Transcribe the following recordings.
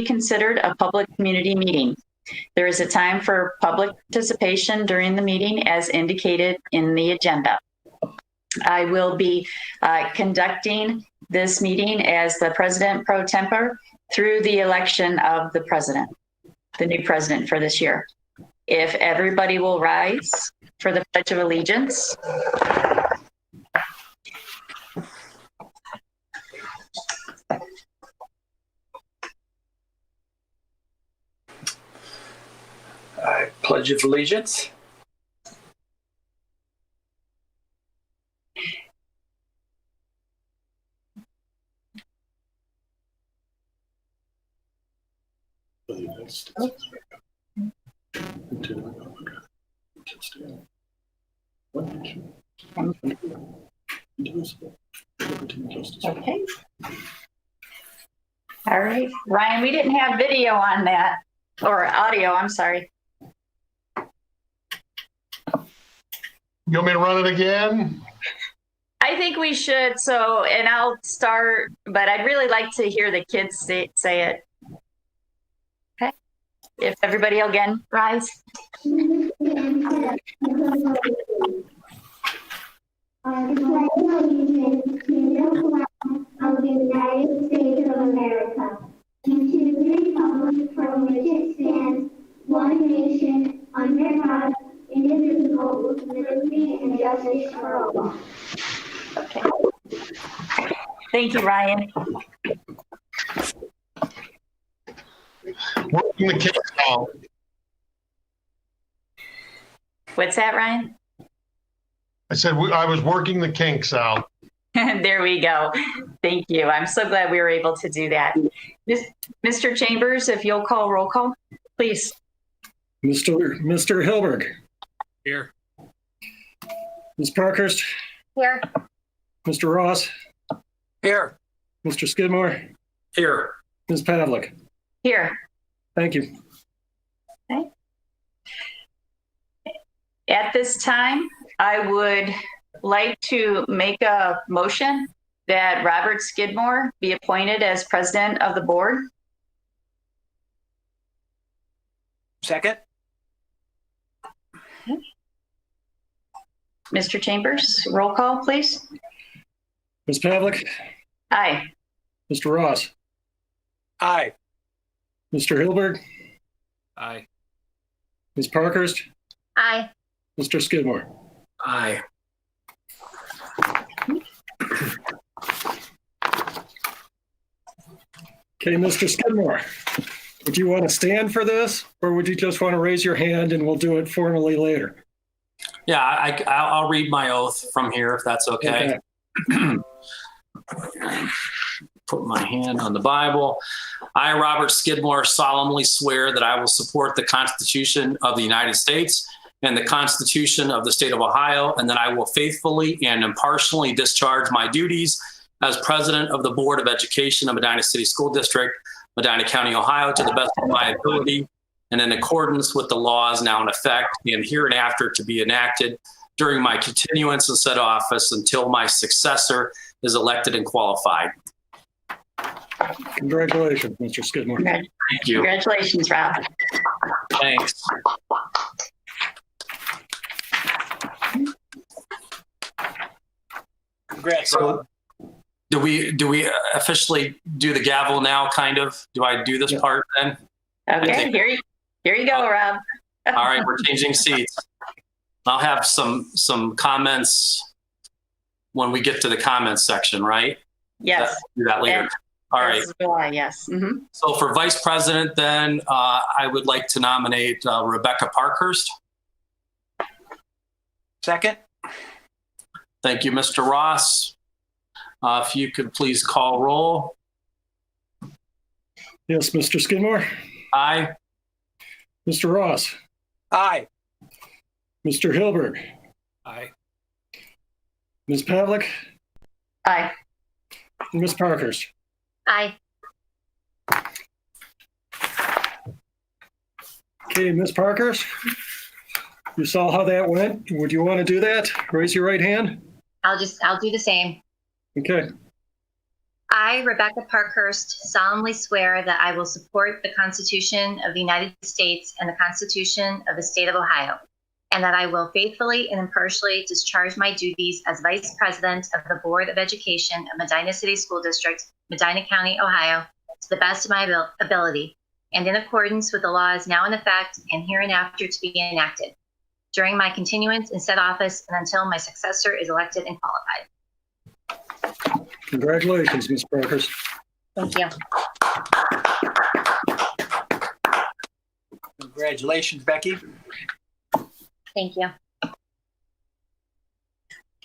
considered a public community meeting. There is a time for public participation during the meeting as indicated in the agenda. I will be conducting this meeting as the president pro tempore through the election of the president, the new president for this year. If everybody will rise for the Pledge of Allegiance. I pledge of allegiance. Okay. All right, Ryan, we didn't have video on that, or audio, I'm sorry. You want me to run it again? I think we should, so, and I'll start, but I'd really like to hear the kids say it. Okay, if everybody again rise. I pledge allegiance to the flag of the United States of America and to the republic for which it stands, one nation, under God, indivisible, with liberty and justice for all. Okay. Thank you, Ryan. Working the kinks out. What's that, Ryan? I said I was working the kinks out. There we go. Thank you. I'm so glad we were able to do that. Mr. Chambers, if you'll call roll call, please. Mr. Hilberg. Here. Ms. Parkhurst. Here. Mr. Ross. Here. Mr. Skidmore. Here. Ms. Pavlik. Here. Thank you. Okay. At this time, I would like to make a motion that Robert Skidmore be appointed as president of the board. Second. Okay. Mr. Chambers, roll call, please. Ms. Pavlik. Aye. Mr. Ross. Aye. Mr. Hilberg. Aye. Ms. Parkhurst. Aye. Mr. Skidmore. Aye. Okay, Mr. Skidmore, would you want to stand for this, or would you just want to raise your hand and we'll do it formally later? Yeah, I'll read my oath from here if that's okay. Put my hand on the Bible. I, Robert Skidmore, solemnly swear that I will support the Constitution of the United States and the Constitution of the State of Ohio, and that I will faithfully and impartially discharge my duties as president of the Board of Education of Medina City School District, Medina County, Ohio, to the best of my ability and in accordance with the laws now in effect and hereinafter to be enacted during my continuance in said office until my successor is elected and qualified. Congratulations, Mr. Skidmore. Thank you. Congratulations, Rob. Thanks. Congrats. So, do we officially do the gavel now, kind of? Do I do this part then? Okay, here you go, Rob. All right, we're changing seats. I'll have some comments when we get to the comments section, right? Yes. Do that later. And all right. July, yes. Mm-hmm. So for vice president, then I would like to nominate Rebecca Parkhurst. Second. Thank you, Mr. Ross. If you could please call roll. Yes, Mr. Skidmore. Aye. Mr. Ross. Aye. Mr. Hilberg. Aye. Ms. Pavlik. Aye. And Ms. Parkhurst. Aye. Okay, Ms. Parkhurst, you saw how that went. Would you want to do that? Raise your right hand. I'll do the same. Okay. I I, Rebecca Parkhurst, solemnly swear that I will support the Constitution of the United States and the Constitution of the State of Ohio, and that I will faithfully and impartially discharge my duties as Vice President of the Board of Education of Medina City School District, Medina County, Ohio, to the best of my ability, and in accordance with the laws now in effect and hereinafter to be enacted, during my continuance in said office and until my successor is elected and qualified. Congratulations, Ms. Parkhurst. Thank you. Congratulations, Becky. Thank you.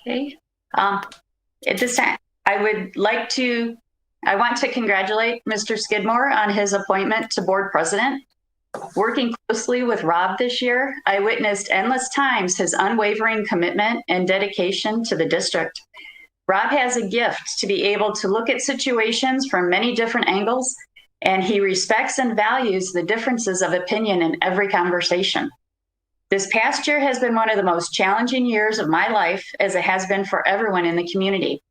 Okay. At this time, I want to congratulate Mr. Skidmore on his appointment to board president. Working closely with Rob this year, I witnessed endless times his unwavering commitment and dedication to the district. Rob has a gift to be able to look at situations from many different angles, and he respects and values the differences of opinion in every conversation. This past year has been one of the most challenging years of my life, as it has been for everyone in the community.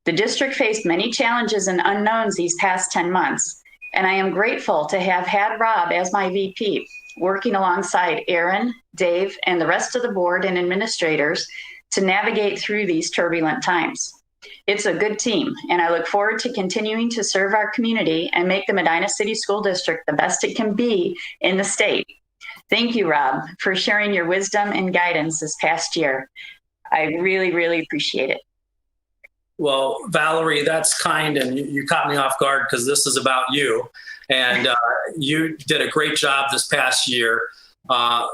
The district faced many challenges and unknowns these past 10 months, and I am grateful to have had Rob as my VP, working alongside Aaron, Dave, and the rest of the board and administrators to navigate through these turbulent times. It's a good team, and I look forward to continuing to serve our community and make the Medina City School District the best it can be in the state. Thank you, Rob, for sharing your wisdom and guidance this past year. I really, really appreciate it. Well, Valerie, that's kind, and you caught me off guard because this is about you. And you did a great job this past year.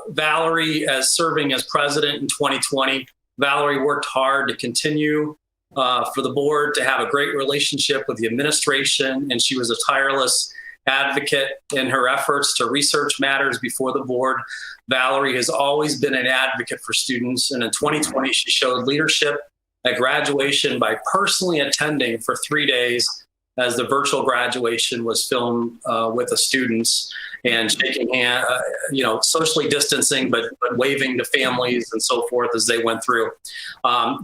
Valerie, as serving as president in 2020, Valerie worked hard to continue for the board to have a great relationship with the administration, and she was a tireless advocate in her efforts to research matters before the board. Valerie has always been an advocate for students, and in 2020, she showed leadership at graduation by personally attending for 3 days as the virtual graduation was filmed with the students and shaking hands, socially distancing, but waving to families and so forth as they went through.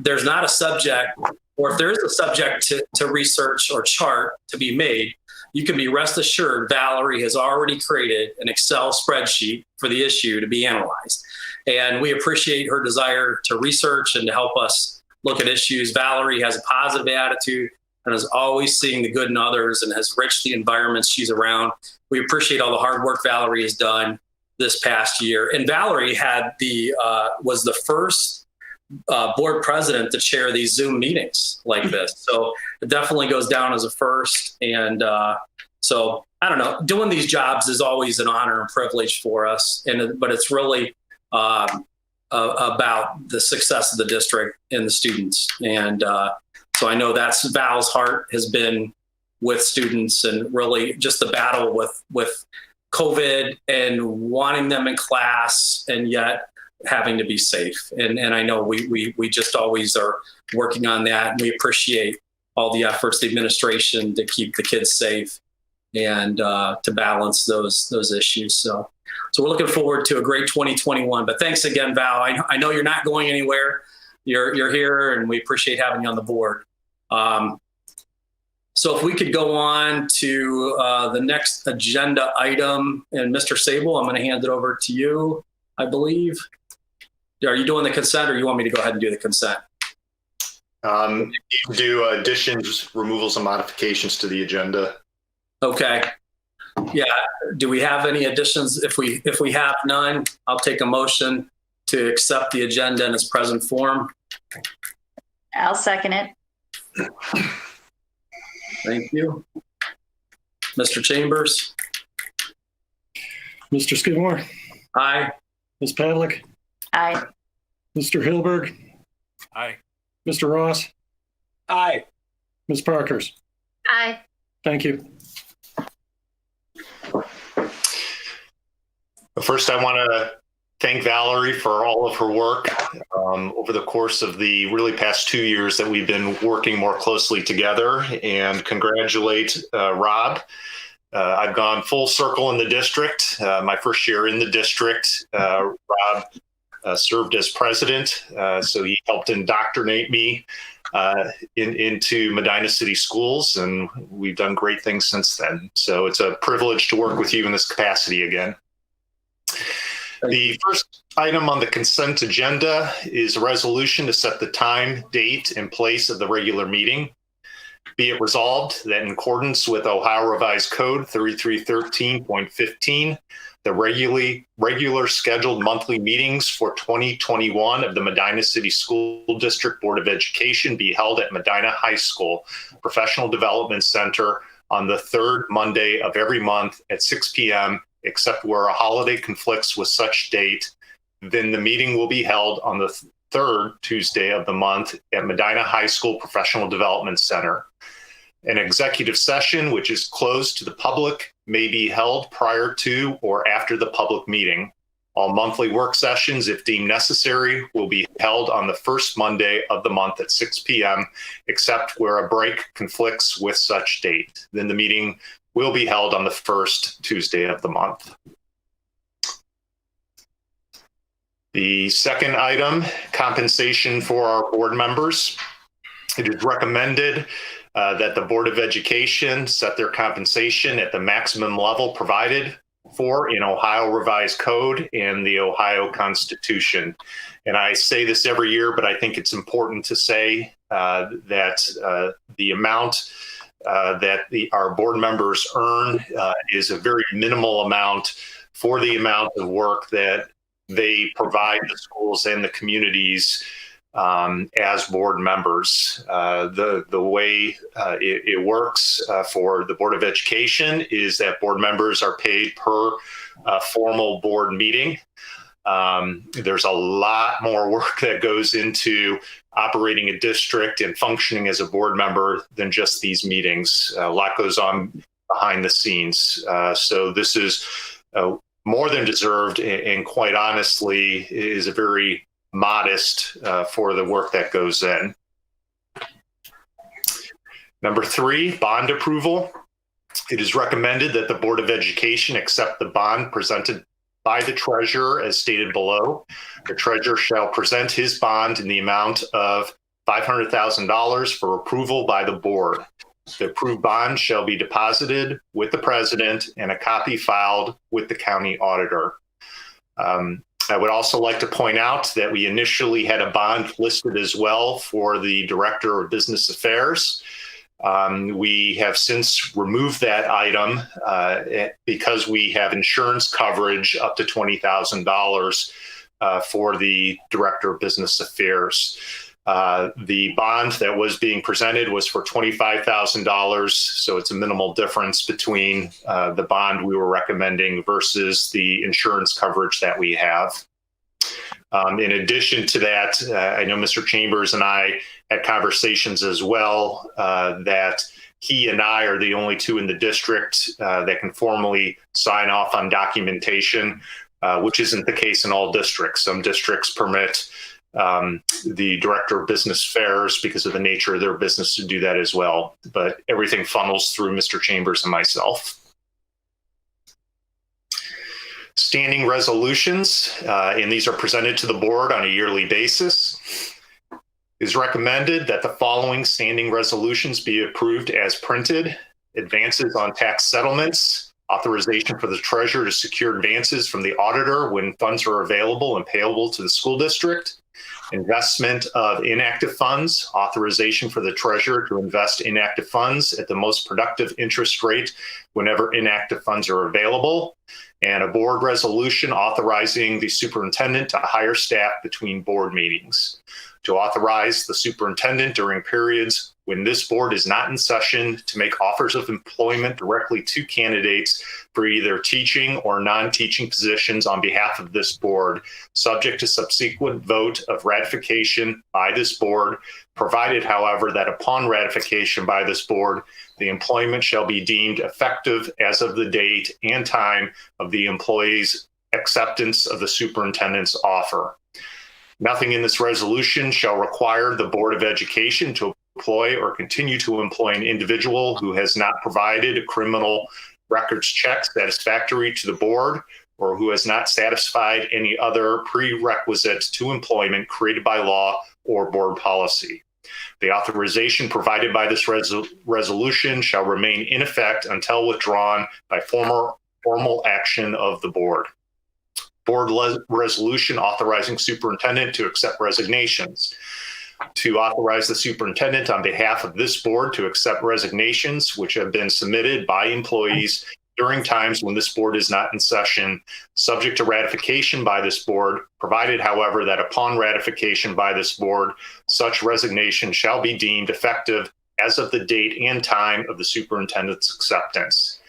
There's not a subject, or if there is a subject to research or chart to be made, you can be rest assured Valerie has already created an Excel spreadsheet for the issue to be analyzed. And we appreciate her desire to research and to help us look at issues. Valerie has a positive attitude and is always seeing the good in others and has enriched the environments she's around. We appreciate all the hard work Valerie has done this past year. And Valerie was the first board president to chair these Zoom meetings like this. So it definitely goes down as a first. And so I don't know, doing these jobs is always an honor and privilege for us. But it's really about the success of the district and the students. And so I know that's Val's heart has been with students, and really just the battle with COVID and wanting them in class and yet having to be safe. And I know we just always are working on that. And we appreciate all the efforts, the administration, to keep the kids safe and to balance those issues. So we're looking forward to a great 2021. But thanks again, Val. I know you're not going anywhere. You're here, and we appreciate having you on the board. So if we could go on to the next agenda item, and Mr. Sable, I'm going to hand it over to you, I believe. Are you doing the consent, or you want me to go ahead and do the consent? You do additions, removals, and modifications to the agenda. Okay. Yeah. Do we have any additions? If we have none, I'll take a motion to accept the agenda in its present form. I'll second it. Thank you. Mr. Chambers? Mr. Skidmore, Aye. Ms. Pavlik, Aye. Mr. Hilberg, Aye. Mr. Ross, Aye. Ms. Parkhurst. Aye. Thank you. First, I want to thank Valerie for all of her work over the course of the really past 2 years that we've been working more closely together, and congratulate Rob. I've gone full circle in the district. My first year in the district, Rob served as president, so he helped indoctrinate me into Medina City Schools, and we've done great things since then. So it's a privilege to work with you in this capacity again. The first item on the consent agenda is a resolution to set the time, date, and place of the regular meeting. Be it resolved that in accordance with Ohio Revised Code 3313.15, the regular scheduled monthly meetings for 2021 of the Medina City School District Board of Education be held at Medina High School Professional Development Center on the third Monday of every month at 6 p.m., except where a holiday conflicts with such date. Then the meeting will be held on the third Tuesday of the month at Medina High School Professional Development Center. An executive session, which is closed to the public, may be held prior to or after the public meeting. All monthly work sessions, if deemed necessary, will be held on the first Monday of the month at 6 p.m., except where a break conflicts with such date. Then the meeting will be held on the first Tuesday of the month. The second item, compensation for our board members. It is recommended that the Board of Education set their compensation at the maximum level provided for in Ohio Revised Code and the Ohio Constitution. And I say this every year, but I think it's important to say that the amount that our board members earn is a very minimal amount for the amount of work that they provide the schools and the communities as board members. The way it works for the Board of Education is that board members are paid per formal board meeting. There's a lot more work that goes into operating a district and functioning as a board member than just these meetings. A lot goes on behind the scenes. So this is more than deserved, and quite honestly is a very modest for the work that goes in. Number 3, bond approval. It is recommended that the Board of Education accept the bond presented by the treasurer as stated below. The treasurer shall present his bond in the amount of $500,000 for approval by the board. The approved bond shall be deposited with the president and a copy filed with the county auditor. I would also like to point out that we initially had a bond listed as well for the Director of Business Affairs. We have since removed that item because we have insurance coverage up to $20,000 for the Director of Business Affairs. The bond that was being presented was for $25,000, so it's a minimal difference between the bond we were recommending versus the insurance coverage that we have. In addition to that, I know Mr. Chambers and I had conversations as well that he and I are the only two in the district that can formally sign off on documentation, which isn't the case in all districts. Some districts permit the Director of Business Affairs because of the nature of their business to do that as well. But everything funnels through Mr. Chambers and myself. Standing resolutions, and these are presented to the board on a yearly basis. It is recommended that the following standing resolutions be approved as printed. Advances on tax settlements, authorization for the treasurer to secure advances from the auditor when funds are available and payable to the school district. Investment of inactive funds, authorization for the treasurer to invest inactive funds at the most productive interest rate whenever inactive funds are available, and a board resolution authorizing the superintendent to hire staff between board meetings. To authorize the superintendent during periods when this board is not in session to make offers of employment directly to candidates for either teaching or non-teaching positions on behalf of this board, subject to subsequent vote of ratification by this board, provided, however, that upon ratification by this board, the employment shall be deemed effective as of the date and time of the employee's acceptance of the superintendent's offer. Nothing in this resolution shall require the Board of Education to employ or continue to employ an individual who has not provided a criminal records check satisfactory to the board or who has not satisfied any other prerequisites to employment created by law or board policy. The authorization provided by this resolution shall remain in effect until withdrawn by formal action of the board. Board resolution authorizing superintendent to accept resignations. To authorize the superintendent on behalf of this board to accept resignations which have been submitted by employees during times when this board is not in session, subject to ratification by this board, provided, however, that upon ratification by this board, such resignation shall be deemed effective as of the date and time of the superintendent's acceptance.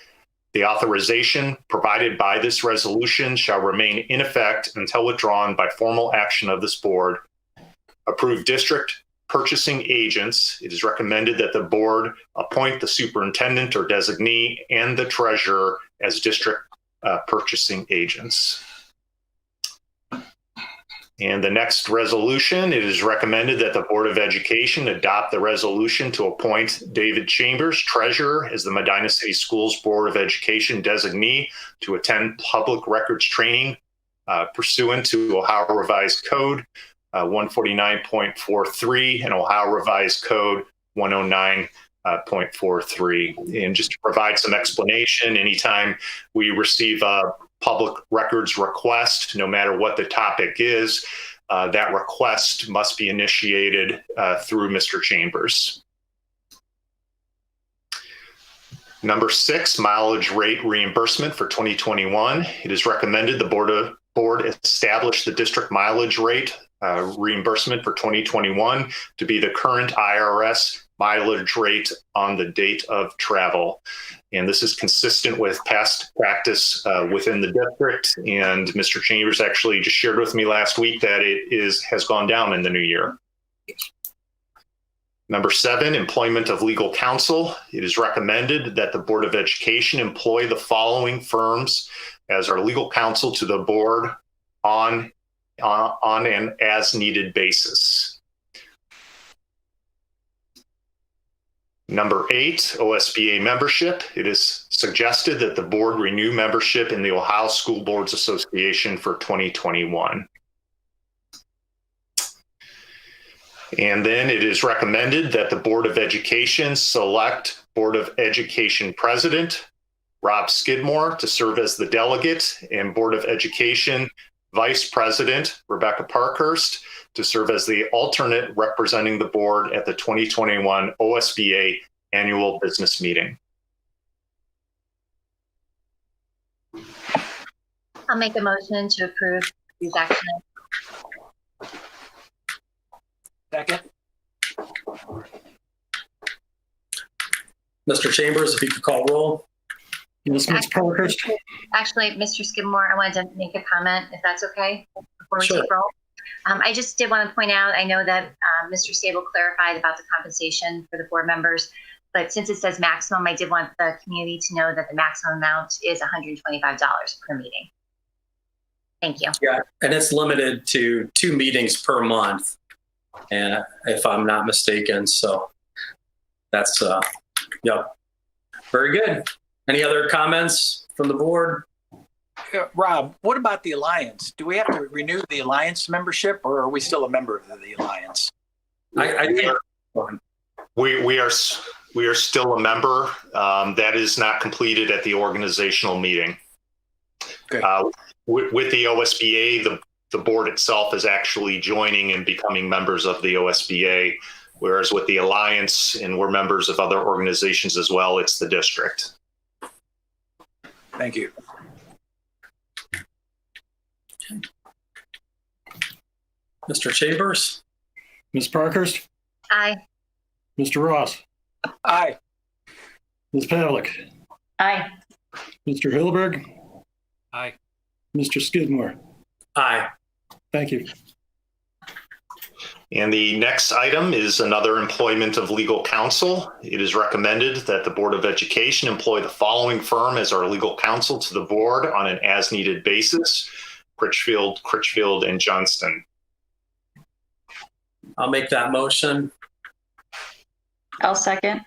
The authorization provided by this resolution shall remain in effect until withdrawn by formal action of this board. Approved district purchasing agents. It is recommended that the board appoint the superintendent or designee and the treasurer as district purchasing agents. And the next resolution, it is recommended that the Board of Education adopt the resolution to appoint David Chambers, treasurer, as the Medina City Schools Board of Education designee to attend public records training pursuant to Ohio Revised Code 149.43 and Ohio Revised Code 109.43. And just to provide some explanation, anytime we receive a public records request, no matter what the topic is, that request must be initiated through Mr. Chambers. Number 6, mileage rate reimbursement for 2021. It is recommended the board establish the district mileage rate reimbursement for 2021 to be the current IRS mileage rate on the date of travel. And this is consistent with past practice within the district. And Mr. Chambers actually just shared with me last week that it has gone down in the new year. Number 7, employment of legal counsel. It is recommended that the Board of Education employ the following firms as our legal counsel to the board on an as needed basis. Number 8, OSBA membership. It is suggested that the board renew membership in the Ohio School Boards Association for 2021. And then it is recommended that the Board of Education select Board of Education President Rob Skidmore to serve as the delegate, and Board of Education Vice President Rebecca Parkhurst to serve as the alternate representing the board at the 2021 OSBA annual business meeting. I'll make a motion to approve these actions. Second. Mr. Chambers, if you could call roll. Yes, Ms. Parkhurst. Actually, Mr. Skidmore, I wanted to make a comment, if that's okay, before we Sure. take roll. I just did want to point out, I know that Mr. Sable clarified about the compensation for the board members, but since it says maximum, I did want the community to know that the maximum amount is $125 per meeting. Thank you. Yeah, and it's limited to 2 meetings per month, and if I'm not mistaken. So that's, yep. Very good. Any other comments from the board? Rob, what about the Alliance? Do we have to renew the Alliance membership, or are we still a member of the Alliance? I think We are still a member. That is not completed at the organizational meeting. Good. With the OSBA, the board itself is actually joining and becoming members of the OSBA, whereas with the Alliance, and we're members of other organizations as well, it's the district. Thank you. Mr. Chambers? Ms. Parkhurst. Aye. Mr. Ross. Aye. Ms. Pavlik. Aye. Mr. Hilberg. Aye. Mr. Skidmore. Aye. Thank you. And the next item is another employment of legal counsel. It is recommended that the Board of Education employ the following firm as our legal counsel to the board on an as-needed basis: Critchfield, and Johnston. I'll make that motion. I'll second.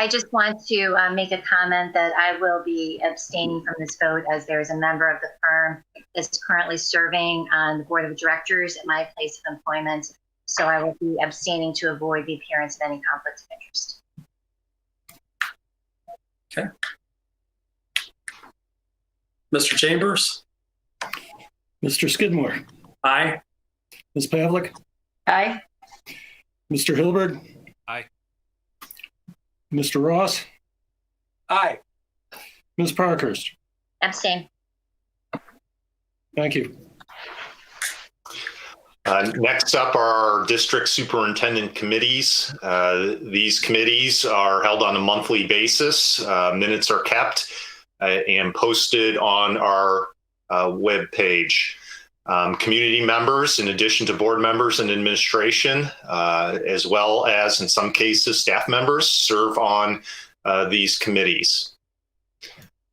I just want to make a comment that I will be abstaining from this vote as there is a member of the firm that's currently serving on the board of directors at my place of employment. So I will be abstaining to avoid the appearance of any conflict of interest. Okay. Mr. Chambers? Mr. Skidmore, Aye. Ms. Pavlik, Aye. Mr. Hilberg, Aye. Mr. Ross, Aye. Ms. Parkhurst. Abstain. Thank you. Next up are our district superintendent committees. These committees are held on a monthly basis. Minutes are kept and posted on our web page. Community members, in addition to board members and administration, as well as in some cases staff members, serve on these committees.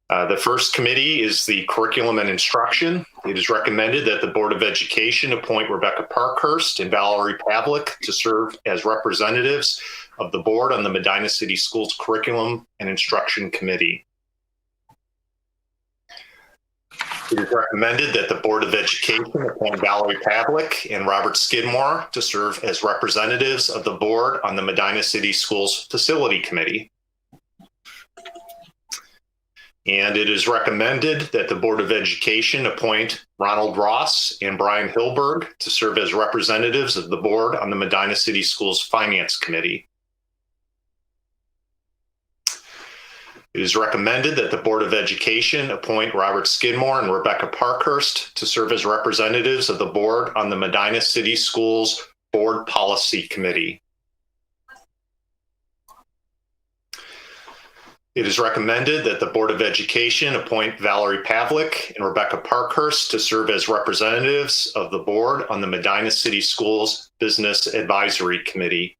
The first committee is the curriculum and instruction. It is recommended that the Board of Education appoint Rebecca Parkhurst and Valerie Pavlik to serve as representatives of the board on the Medina City Schools Curriculum and Instruction Committee. It is recommended that the Board of Education appoint Valerie Pavlik and Robert Skidmore to serve as representatives of the board on the Medina City Schools Facility Committee. And it is recommended that the Board of Education appoint Ronald Ross and Brian Hilberg to serve as representatives of the board on the Medina City Schools Finance Committee. It is recommended that the Board of Education appoint Robert Skidmore and Rebecca Parkhurst to serve as representatives of the board on the Medina City Schools Board Policy Committee. It is recommended that the Board of Education appoint Valerie Pavlik and Rebecca Parkhurst to serve as representatives of the board on the Medina City Schools Business Advisory Committee.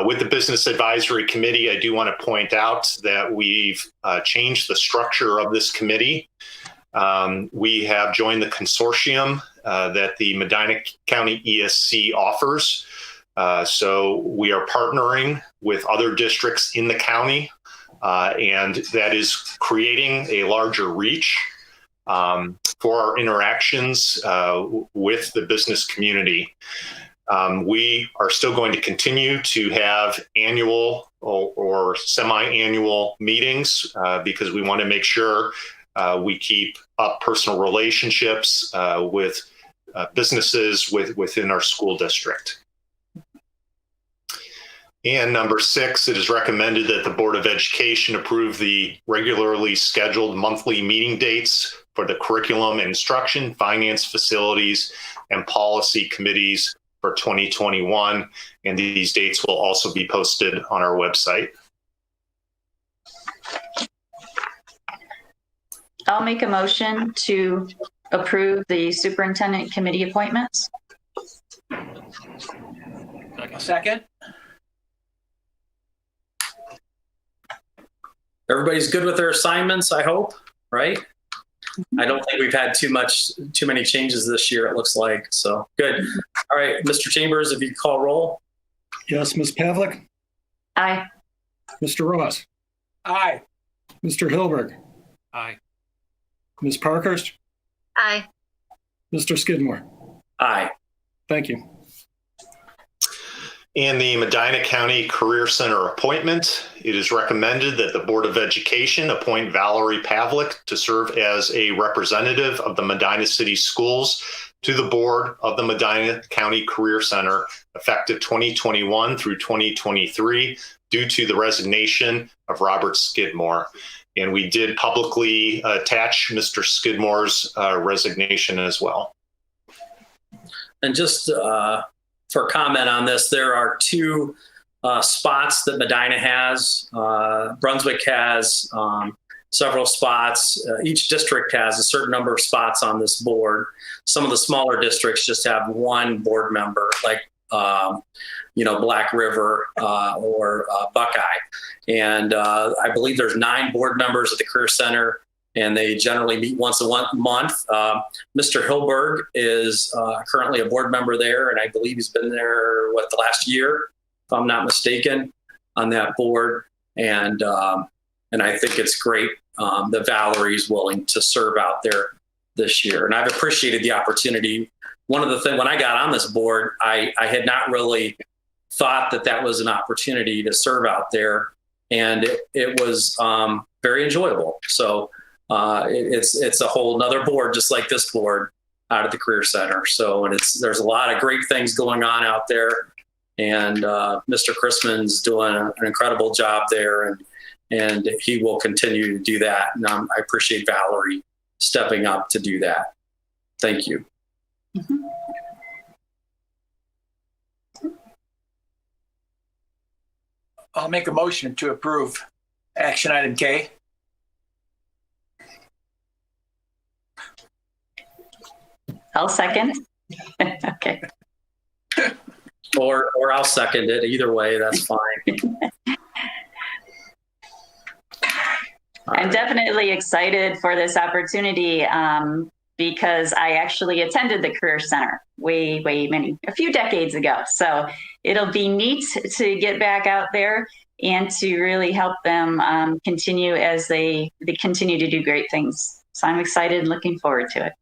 With the Business Advisory Committee, I do want to point out that we've changed the structure of this committee. We have joined the consortium that the Medina County ESC offers. So we are partnering with other districts in the county. And that is creating a larger reach for our interactions with the business community. We are still going to continue to have annual or semi-annual meetings because we want to make sure we keep up personal relationships with businesses within our school district. And number 6, it is recommended that the Board of Education approve the regularly scheduled monthly meeting dates for the curriculum and instruction, finance, facilities, and policy committees for 2021. And these dates will also be posted on our website. I'll make a motion to approve the superintendent committee appointments. Second. Everybody's good with their assignments, I hope, right? I don't think we've had too many changes this year, it looks like. So good. All right, Mr. Chambers, if you call roll. Yes, Ms. Pavlik, Aye. Mr. Ross, Aye. Mr. Hilberg, Aye. Ms. Parkhurst, Aye. Mr. Skidmore. Aye. Thank you. And the Medina County Career Center appointment, it is recommended that the Board of Education appoint Valerie Pavlik to serve as a representative of the Medina City Schools to the board of the Medina County Career Center effective 2021 through 2023 due to the resignation of Robert Skidmore. And we did publicly attach Mr. Skidmore's resignation as well. And just for comment on this, there are 2 spots that Medina has. Brunswick has several spots. Each district has a certain number of spots on this board. Some of the smaller districts just have 1 board member, like Black River or Buckeye. And I believe there's 9 board members at the Career Center, and they generally meet once a month. Mr. Hilberg is currently a board member there, and I believe he's been there, the last year, if I'm not mistaken, on that board. And I think it's great that Valerie's willing to serve out there this year. And I've appreciated the opportunity. One of the things, when I got on this board, I had not really thought that was an opportunity to serve out there. And it was very enjoyable. So it's a whole nother board, just like this board, out at the Career Center. So, and there's a lot of great things going on out there. And Mr. Chrisman's doing an incredible job there, and he will continue to do that. And I appreciate Valerie stepping up to do that. Thank you. Mm-hmm. I'll make a motion to approve action item K. I'll second. Okay. Or I'll second it. Either way, that's fine. I'm definitely excited for this opportunity because I actually attended the Career Center a few decades ago. So it'll be neat to get back out there and to really help them continue as they continue to do great things. So I'm excited and looking forward to it.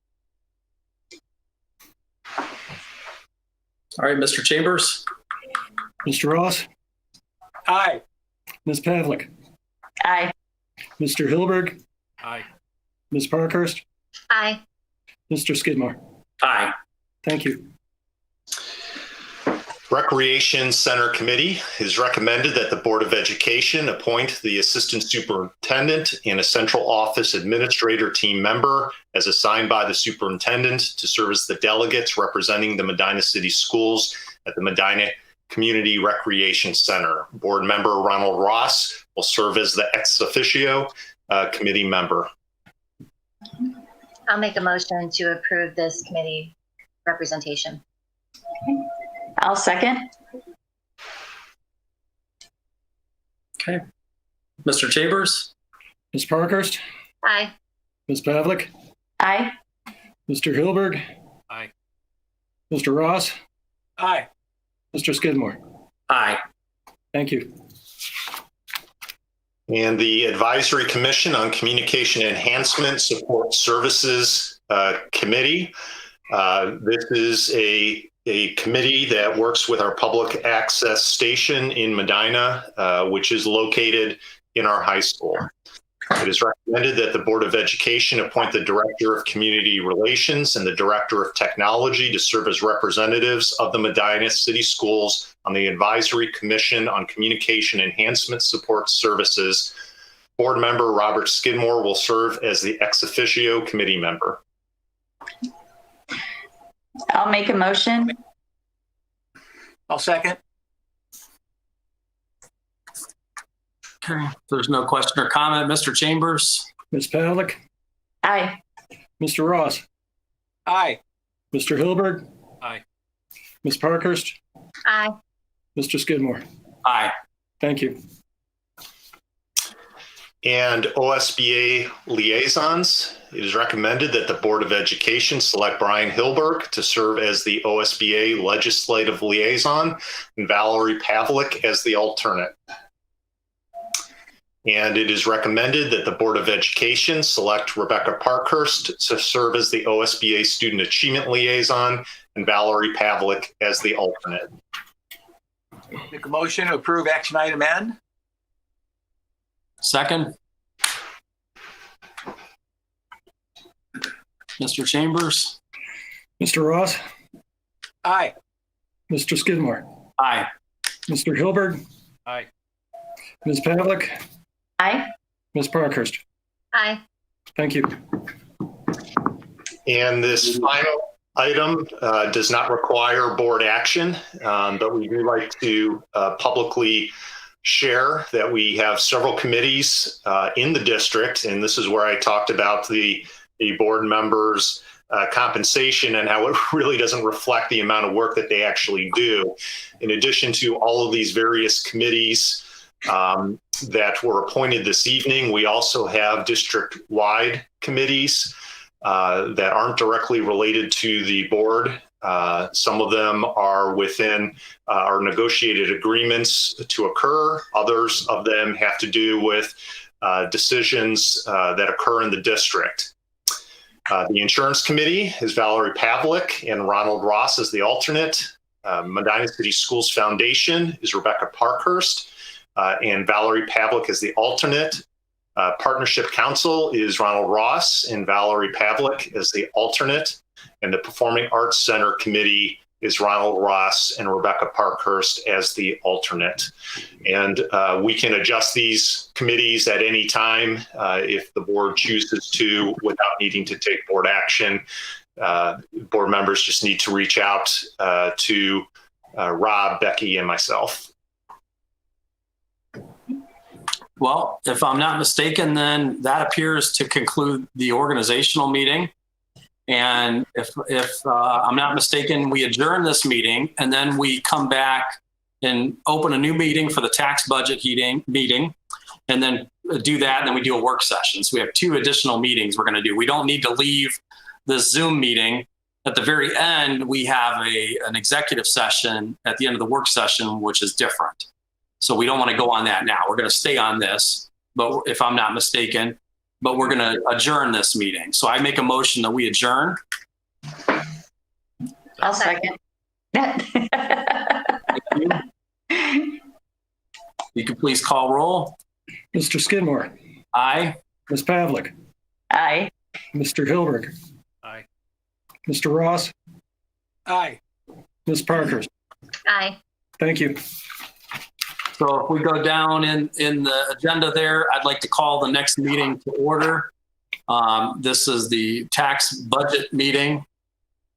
All right, Mr. Chambers. Mr. Ross, Aye. Ms. Pavlik, Aye. Mr. Hilberg, Aye. Ms. Parkhurst, Aye. Mr. Skidmore. Aye. Thank you. Recreation Center Committee has recommended that the Board of Education appoint the Assistant Superintendent and a Central Office Administrator team member as assigned by the Superintendent to serve as the delegates representing the Medina City Schools at the Medina Community Recreation Center. Board member Ronald Ross will serve as the ex officio committee member. I'll make a motion to approve this committee representation. I'll second. Okay. Mr. Chambers. Ms. Parkhurst, Aye. Ms. Pavlik, Aye. Mr. Hilberg, Aye. Mr. Ross, Aye. Mr. Skidmore. Aye. Thank you. And the Advisory Commission on Communication Enhancement Support Services Committee. This is a committee that works with our public access station in Medina, which is located in our high school. It is recommended that the Board of Education appoint the Director of Community Relations and the Director of Technology to serve as representatives of the Medina City Schools on the Advisory Commission on Communication Enhancement Support Services. Board member Robert Skidmore will serve as the ex officio committee member. I'll make a motion. I'll second. Okay. If there's no question or comment, Mr. Chambers. Ms. Pavlik, Aye. Mr. Ross, Aye. Mr. Hilberg, Aye. Ms. Parkhurst, Aye. Mr. Skidmore. Aye. Thank you. And OSBA liaisons. It is recommended that the Board of Education select Brian Hilberg to serve as the OSBA legislative liaison and Valerie Pavlik as the alternate. And it is recommended that the Board of Education select Rebecca Parkhurst to serve as the OSBA student achievement liaison and Valerie Pavlik as the alternate. Make a motion to approve action item N. Second. Mr. Chambers. Mr. Ross, Aye. Mr. Skidmore, Aye. Mr. Hilberg, Aye. Ms. Pavlik, Aye. Ms. Parkhurst. Aye. Thank you. And this final item does not require board action, but we do like to publicly share that we have several committees in the district, and this is where I talked about the board members' compensation and how it really doesn't reflect the amount of work that they actually do. In addition to all of these various committees that were appointed this evening, we also have district-wide committees that aren't directly related to the board Some of them are within our negotiated agreements to occur. Others of them have to do with decisions that occur in the district. The insurance committee is Valerie Pavlik and Ronald Ross as the alternate. Medina City Schools Foundation is Rebecca Parkhurst and Valerie Pavlik is the alternate. Partnership Council is Ronald Ross and Valerie Pavlik as the alternate. And the Performing Arts Center Committee is Ronald Ross and Rebecca Parkhurst as the alternate. And we can adjust these committees at any time if the board chooses to without needing to take board action. Board members just need to reach out to Rob, Becky, and myself. Well, if I'm not mistaken, then that appears to conclude the organizational meeting. And if I'm not mistaken, we adjourn this meeting and then we come back and open a new meeting for the tax budget meeting and then do that. And then we do a work session. So we have 2 additional meetings we're going to do. We don't need to leave this Zoom meeting. At the very end, we have an executive session at the end of the work session, which is different. So we don't want to go on that now. We're going to stay on this, but if I'm not mistaken, but we're going to adjourn this meeting. So I make a motion that we adjourn. I'll second. You can please call roll. Mr. Skidmore, Aye. Ms. Pavlik, Aye. Mr. Hilberg, Aye. Mr. Ross, Aye. Ms. Parkhurst. Aye. Thank you. So if we go down in the agenda there, I'd like to call the next meeting to order. This is the tax budget meeting,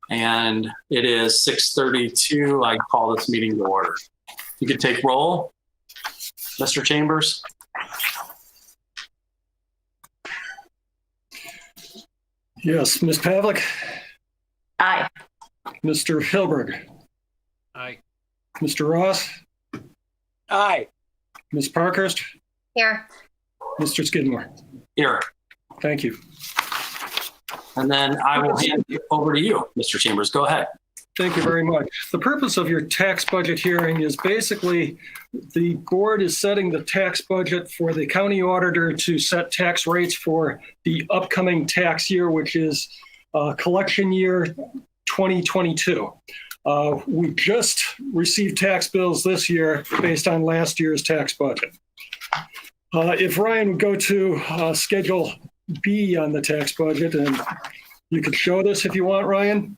and it is 6:32. I call this meeting to order. You can take roll, Mr. Chambers. Yes, Ms. Pavlik, Aye. Mr. Hilberg, Aye. Mr. Ross, Aye. Ms. Parkhurst, Here. Mr. Skidmore. Here. Thank you. And then I will hand it over to you, Mr. Chambers. Go ahead. Thank you very much. The purpose of your tax budget hearing is basically the board is setting the tax budget for the county auditor to set tax rates for the upcoming tax year, which is collection year 2022. We just received tax bills this year based on last year's tax budget. If Ryan would go to Schedule B on the tax budget, and you could show this if you want, Ryan.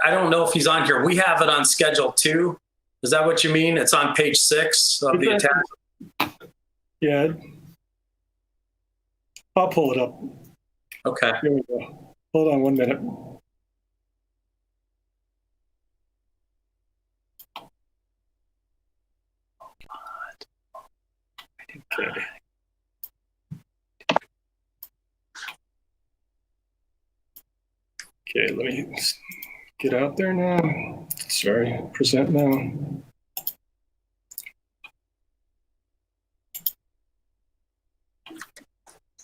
I don't know if he's on here. We have it on Schedule 2. Is that what you mean? It's on page 6 of the attachment. Yeah. I'll pull it up. Okay. Here we go. Hold on 1 minute. Okay. Okay, let me get out there now. Sorry, present now.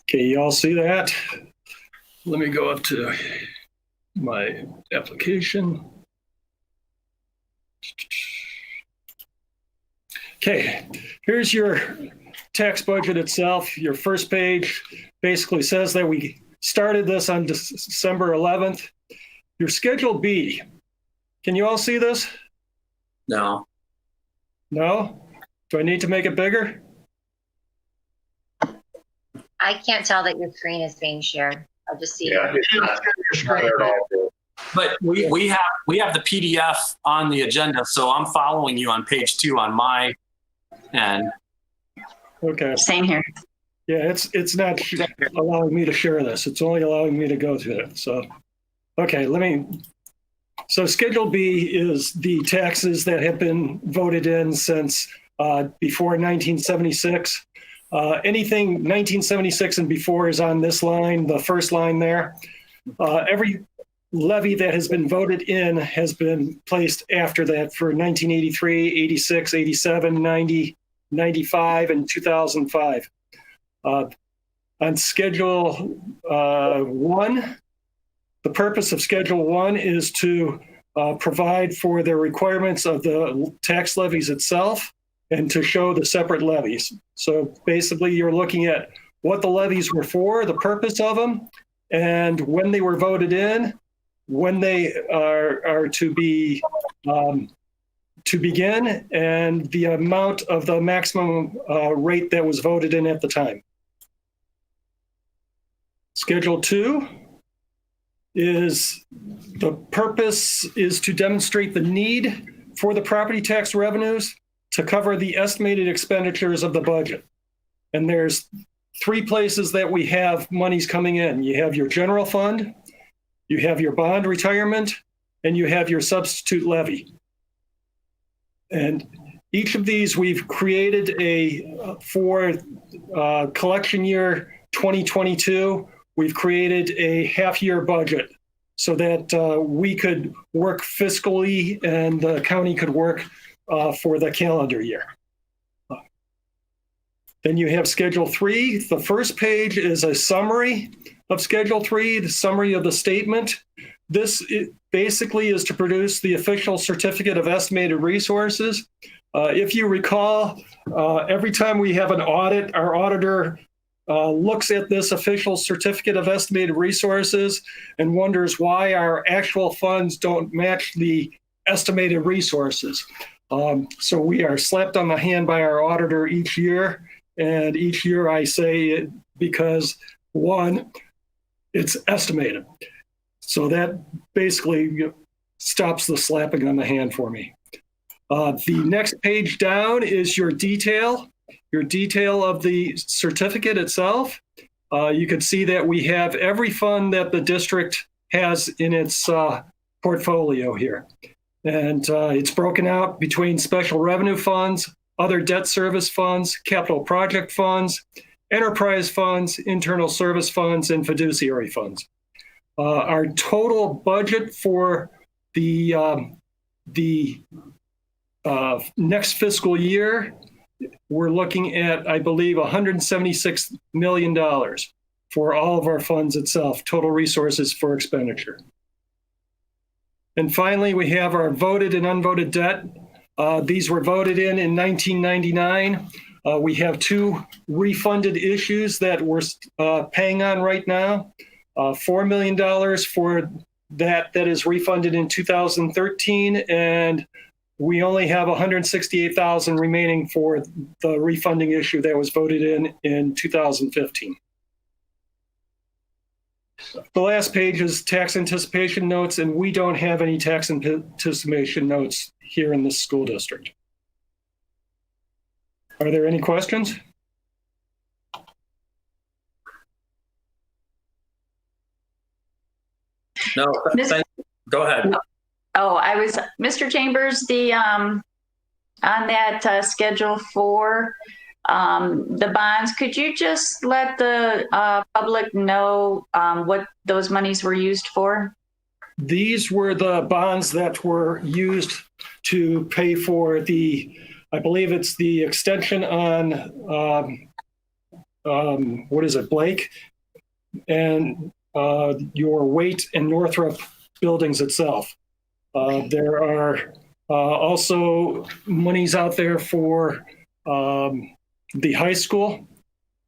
Okay, you all see that? Let me go up to my application. Okay, here's your tax budget itself. Your first page basically says that we started this on December 11th. Your Schedule B, can you all see this? No. No? Do I need to make it bigger? I can't tell that your screen is being shared. I'll just see. Yeah, it's not there at all. But we have the PDF on the agenda, so I'm following you on page 2 on my end. Okay. Same here. Yeah, it's not allowing me to share this. It's only allowing me to go to it. So, okay, so Schedule B is the taxes that have been voted in since before 1976. Anything 1976 and before is on this line, the first line there. levy that has been voted in has been placed after that for 1983, 86, 87, 90, 95, and 2005. On Schedule 1, the purpose of Schedule 1 is to provide for the requirements of the tax levies itself and to show the separate levies. So basically, you're looking at what the levies were for, the purpose of them, and when they were voted in, when they are to be to begin, and the amount of the maximum rate that was voted in at the time. Schedule 2 is the purpose is to demonstrate the need for the property tax revenues to cover the estimated expenditures of the budget. And there's 3 places that we have monies coming in. You have your general fund, you have your bond retirement, and you have your substitute levy. And each of these we've created for collection year 2022, we've created a half-year budget so that we could work fiscally and the county could work for the calendar year. Then you have Schedule 3. The first page is a summary of Schedule 3, the summary of the statement. This basically is to produce the official certificate of estimated resources. If you recall, every time we have an audit, our auditor looks at this official certificate of estimated resources and wonders why our actual funds don't match the estimated resources. So we are slapped on the hand by our auditor each year. And each year I say it because, one, it's estimated. So that basically stops the slapping on the hand for me. The next page down is your detail of the certificate itself. You can see that we have every fund that the district has in its portfolio here. And it's broken out between special revenue funds, other debt service funds, capital project funds, enterprise funds, internal service funds, and fiduciary funds. Our total budget for the next fiscal year, we're looking at, I believe, $176 million for all of our funds itself, total resources for expenditure. And finally, we have our voted and unvoted debt. These were voted in 1999. We have 2 refunded issues that we're paying on right now. $4 million for that is refunded in 2013, and we only have $168,000 remaining for the refunding issue that was voted in 2015. The last page is tax anticipation notes, and we don't have any tax anticipation notes here in this school district. Are there any questions? No, go ahead. Oh, Mr. Chambers, on that Schedule 4, the bonds, could you just let the public know what those monies were used for? These were the bonds that were used to pay for I believe it's the extension on, what is it, Blake? And your Waite and Northrop buildings itself. There are also monies out there for the high school.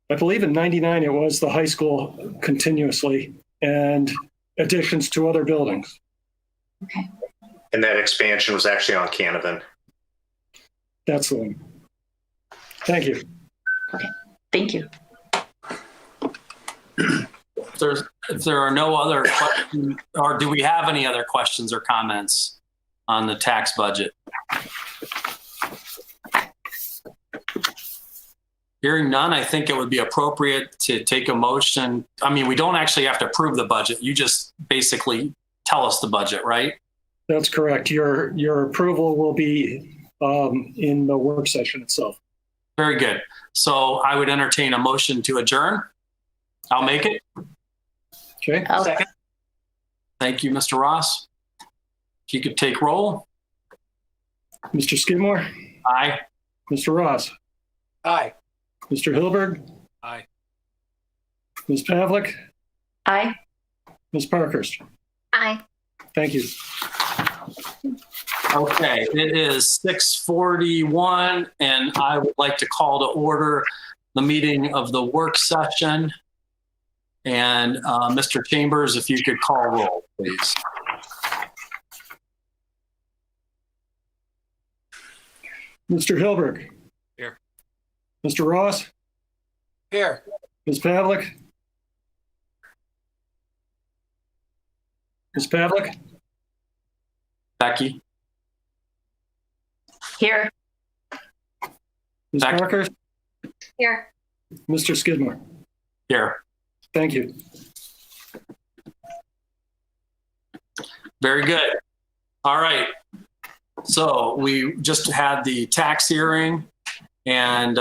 I believe in 99 it was the high school continuously, and additions to other buildings. Okay. And that expansion was actually on Canavan. That's the one. Thank you. Okay, thank you. If there are no other questions, or do we have any other questions or comments on the tax budget? Hearing none, I think it would be appropriate to take a motion. I mean, we don't actually have to approve the budget. You just basically tell us the budget, right? That's correct. Your approval will be in the work session itself. Very good. So I would entertain a motion to adjourn. I'll make it. Okay. Second. Thank you, Mr. Ross. If you could take roll. Mr. Skidmore, Aye. Mr. Ross, Aye. Mr. Hilberg, Aye. Ms. Pavlik, Aye. Ms. Parkhurst. Aye. Thank you. Okay, it is 6:41, and I would like to call to order the meeting of the work session. And Mr. Chambers, if you could call roll, please. Mr. Hilberg. Here. Mr. Ross, Here. Ms. Pavlik. Ms. Pavlik, Becky? Here. Ms. Back. Parkhurst, Here. Mr. Skidmore. Here. Thank you. Very good. All right. So we just had the tax hearing, and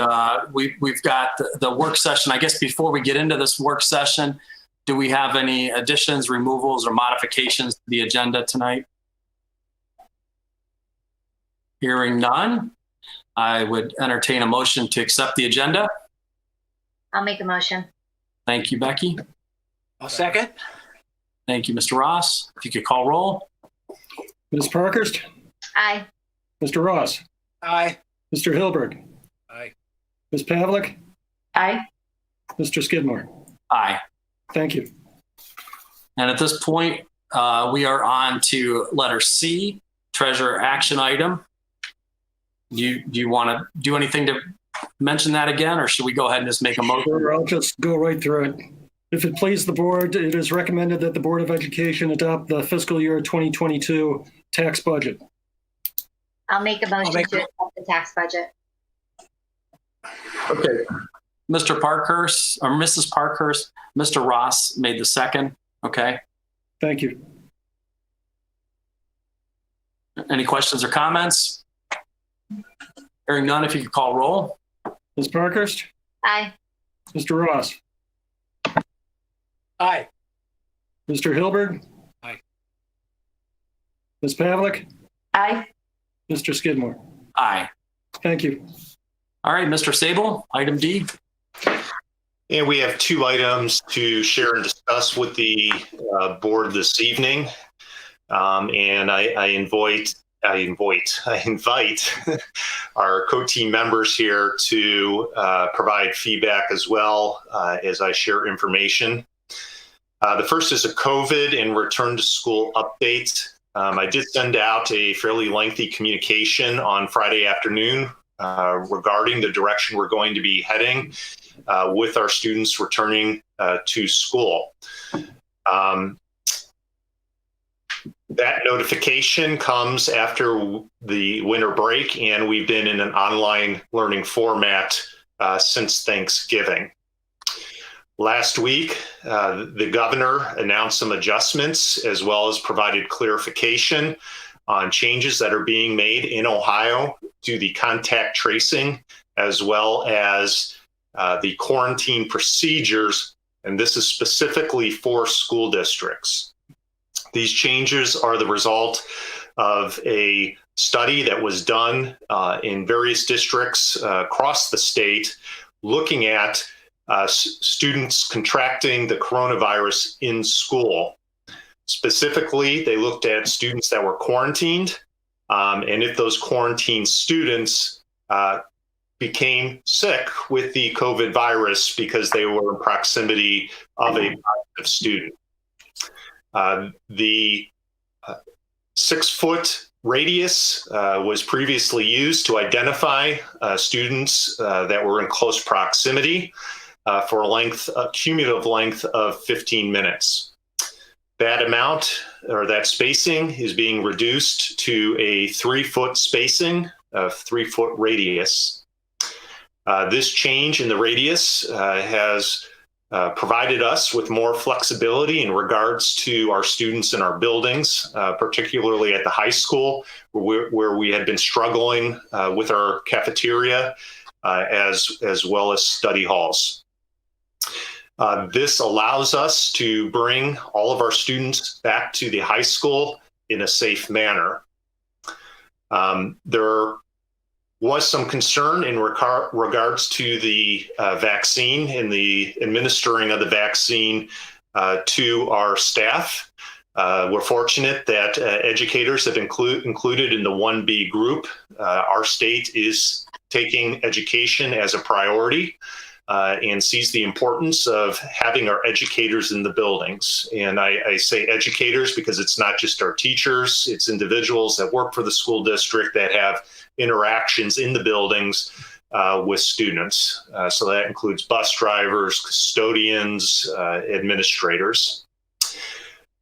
we've got the work session. I guess before we get into this work session, do we have any additions, removals, or modifications to the agenda tonight? Hearing none, I would entertain a motion to accept the agenda. I'll make a motion. Thank you, Becky. I'll second. Thank you, Mr. Ross. If you could call roll. Ms. Parkhurst, Aye. Mr. Ross, Aye. Mr. Hilberg, Aye. Ms. Pavlik, Aye. Mr. Skidmore. Aye. Thank you. And at this point, we are on to letter C, treasurer action item. Do you want to do anything to mention that again, or should we go ahead and just make a motion? Sure, I'll just go right through it. If it please the board, it is recommended that the Board of Education adopt the fiscal year 2022 tax budget. I'll make a motion make to accept the tax budget. Okay. Mr. Parkhurst or Mrs. Parkhurst, Mr. Ross made the second. Okay. Thank you. Any questions or comments? Hearing none, if you could call roll. Ms. Parkhurst, Aye. Mr. Ross, Aye. Mr. Hilberg. Aye. Ms. Pavlik, Aye. Mr. Skidmore. Aye. Thank you. All right, Mr. Sable, item D. And we have two items to share and discuss with the board this evening. And I invite our co-team members here to provide feedback as well as I share information. The first is a COVID and return to school update. I did send out a fairly lengthy communication on Friday afternoon regarding the direction we're going to be heading with our students returning to school. That notification comes after the winter break, and we've been in an online learning format since Thanksgiving. Last week, the governor announced some adjustments as well as provided clarification on changes that are being made in Ohio to the contact tracing as well as the quarantine procedures, and this is specifically for school districts. These changes are the result of a study that was done in various districts across the state looking at students contracting the coronavirus in school. Specifically, they looked at students that were quarantined, and if those quarantined students became sick with the COVID virus because they were in proximity of a positive student. The 6-foot radius was previously used to identify students that were in close proximity for a cumulative length of 15 minutes. That amount or that spacing is being reduced to a 3-foot spacing of 3-foot radius. This change in the radius has provided us with more flexibility in regards to our students in our buildings, particularly at the high school, where we had been struggling with our cafeteria as well as study halls. This allows us to bring all of our students back to the high school in a safe manner. There was some concern in regards to the vaccine and the administering of the vaccine to our staff. We're fortunate that educators have included in the 1B group. Our state is taking education as a priority and sees the importance of having our educators in the buildings. And I say educators because it's not just our teachers, it's individuals that work for the school district that have interactions in the buildings with students. So that includes bus drivers, custodians, administrators.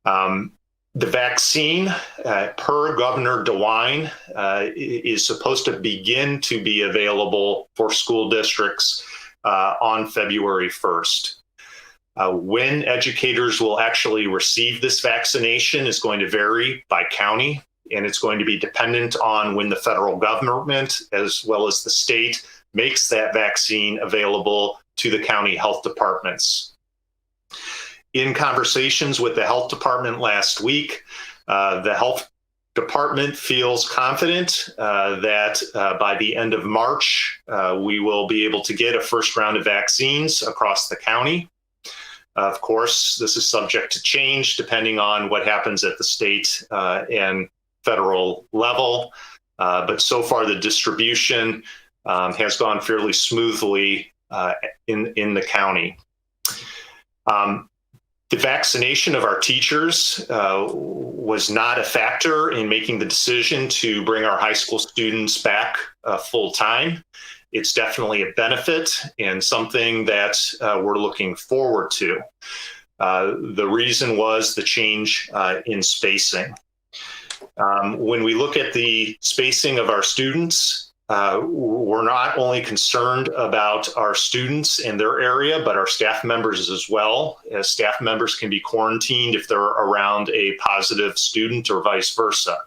The vaccine, per Governor DeWine, is supposed to begin to be available for school districts on February 1st. When educators will actually receive this vaccination is going to vary by county, and it's going to be dependent on when the federal government, as well as the state, makes that vaccine available to the county health departments. In conversations with the health department last week, the health department feels confident that by the end of March, we will be able to get a first round of vaccines across the county. Of course, this is subject to change depending on what happens at the state and federal level. But so far, the distribution has gone fairly smoothly in the county. The vaccination of our teachers was not a factor in making the decision to bring our high school students back full time. It's definitely a benefit and something that we're looking forward to. The reason was the change in spacing. When we look at the spacing of our students, we're not only concerned about our students and their area, but our staff members as well, as staff members can be quarantined if they're around a positive student or vice versa.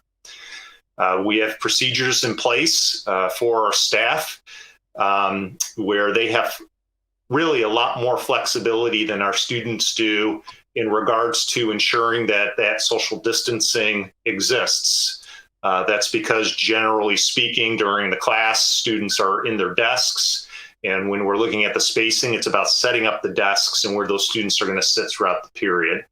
We have procedures in place for our staff where they have really a lot more flexibility than our students do in regards to ensuring that that social distancing exists. That's because generally speaking, during the class, students are in their desks. And when we're looking at the spacing, it's about setting up the desks and where those students are going to sit throughout the period.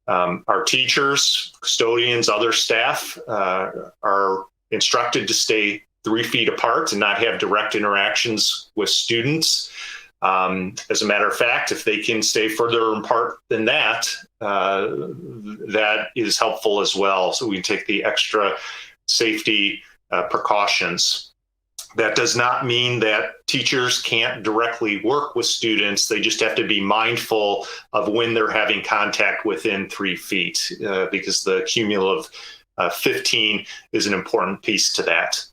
Our teachers, custodians, other staff are instructed to stay 3 feet apart and not have direct interactions with students. As a matter of fact, if they can stay further apart than that, that is helpful as well. So we can take the extra safety precautions. That does not mean that teachers can't directly work with students. They just have to be mindful of when they're having contact within 3 feet, because the cumulative 15 is an important piece to that.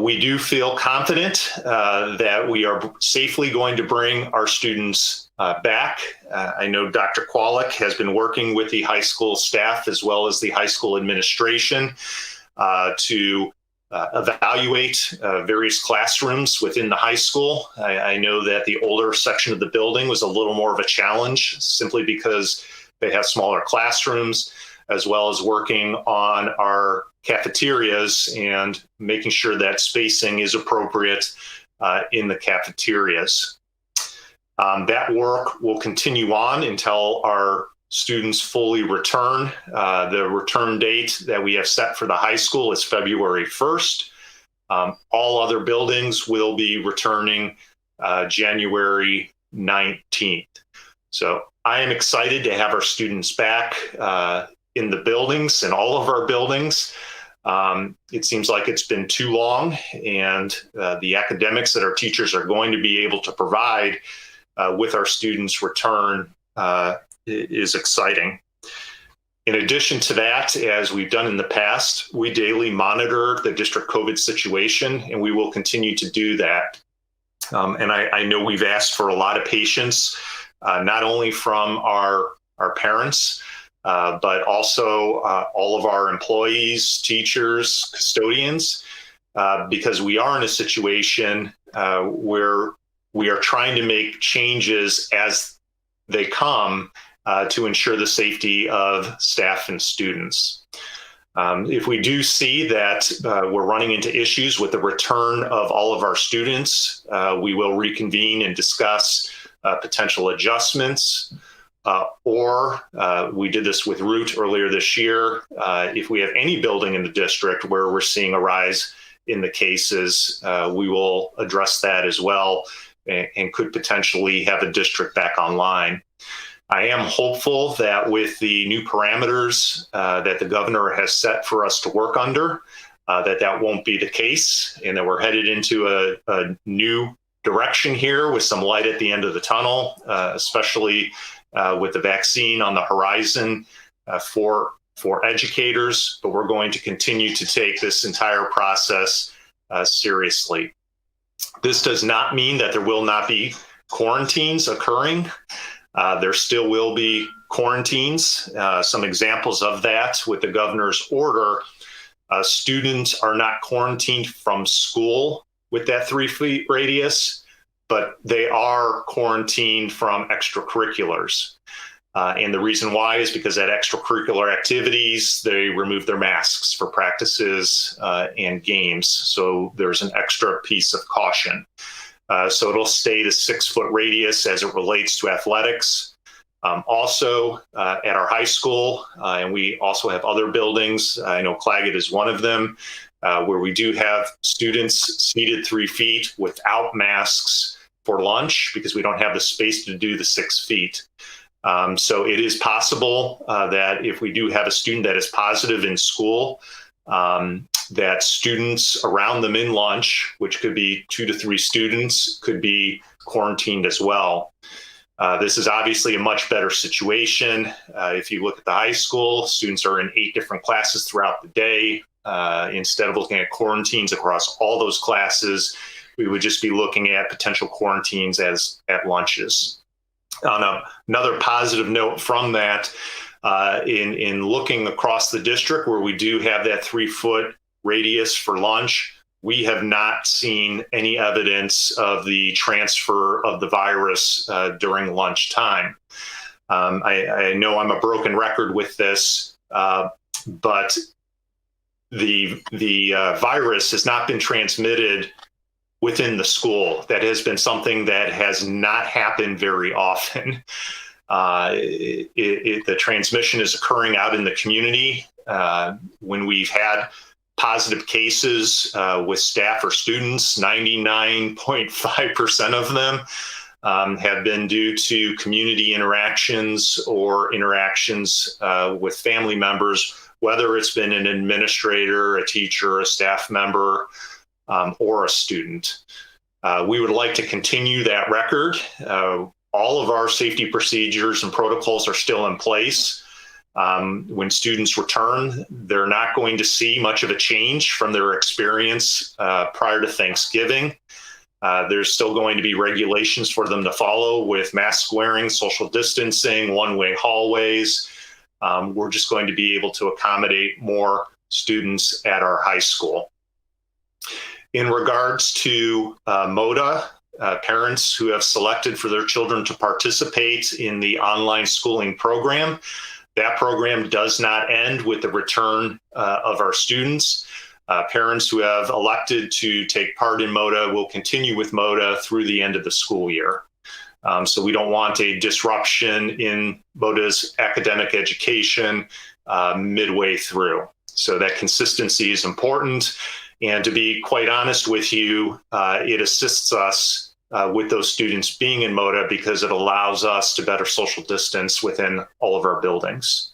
We do feel confident that we are safely going to bring our students back. I know Dr. Kwolek has been working with the high school staff as well as the high school administration to evaluate various classrooms within the high school. I know that the older section of the building was a little more of a challenge simply because they have smaller classrooms, as well as working on our cafeterias and making sure that spacing is appropriate in the cafeterias. That work will continue on until our students fully return. The return date that we have set for the high school is February 1st. All other buildings will be returning January 19th. So I am excited to have our students back in the buildings, in all of our buildings. It seems like it's been too long, and the academics that our teachers are going to be able to provide with our students' return is exciting. In addition to that, as we've done in the past, we daily monitor the district COVID situation, and we will continue to do that. And I know we've asked for a lot of patience, not only from our parents, but also all of our employees, teachers, custodians, because we are in a situation where we are trying to make changes as they come to ensure the safety of staff and students. If we do see that we're running into issues with the return of all of our students, we will reconvene and discuss potential adjustments. Or we did this with Root earlier this year. If we have any building in the district where we're seeing a rise in the cases, we will address that as well and could potentially have the district back online. I am hopeful that with the new parameters that the governor has set for us to work under, that won't be the case, and that we're headed into a new direction here with some light at the end of the tunnel, especially with the vaccine on the horizon for educators. But we're going to continue to take this entire process seriously. This does not mean that there will not be quarantines occurring. There still will be quarantines. Some examples of that with the governor's order, students are not quarantined from school with that 3 feet radius, but they are quarantined from extracurriculars. And the reason why is because at extracurricular activities, they remove their masks for practices and games. So there's an extra piece of caution. So it'll stay the 6 foot radius as it relates to athletics. Also at our high school, and we also have other buildings, I know Claggett is one of them, where we do have students seated 3 feet without masks for lunch because we don't have the space to do the 6 feet. So it is possible that if we do have a student that is positive in school, that students around them in lunch, which could be 2 to 3 students, could be quarantined as well. This is obviously a much better situation. If you look at the high school, students are in 8 different classes throughout the day. Instead of looking at quarantines across all those classes, we would just be looking at potential quarantines at lunches. On another positive note from that, in looking across the district where we do have that 3 foot radius for lunch, we have not seen any evidence of the transfer of the virus during lunchtime. I know I'm a broken record with this, but the virus has not been transmitted within the school. That has been something that has not happened very often. The transmission is occurring out in the community. When we've had positive cases with staff or students, 99.5% of them have been due to community interactions or interactions with family members, whether it's been an administrator, a teacher, a staff member, or a student. We would like to continue that record. All of our safety procedures and protocols are still in place. When students return, they're not going to see much of a change from their experience prior to Thanksgiving. There's still going to be regulations for them to follow with mask wearing, social distancing, one-way hallways. We're just going to be able to accommodate more students at our high school. In regards to MODA, parents who have selected for their children to participate in the online schooling program, that program does not end with the return of our students. Parents who have elected to take part in MODA will continue with MODA through the end of the school year. So we don't want a disruption in MODA's academic education midway through. So that consistency is important. And to be quite honest with you, it assists us with those students being in MODA because it allows us to better social distance within all of our buildings.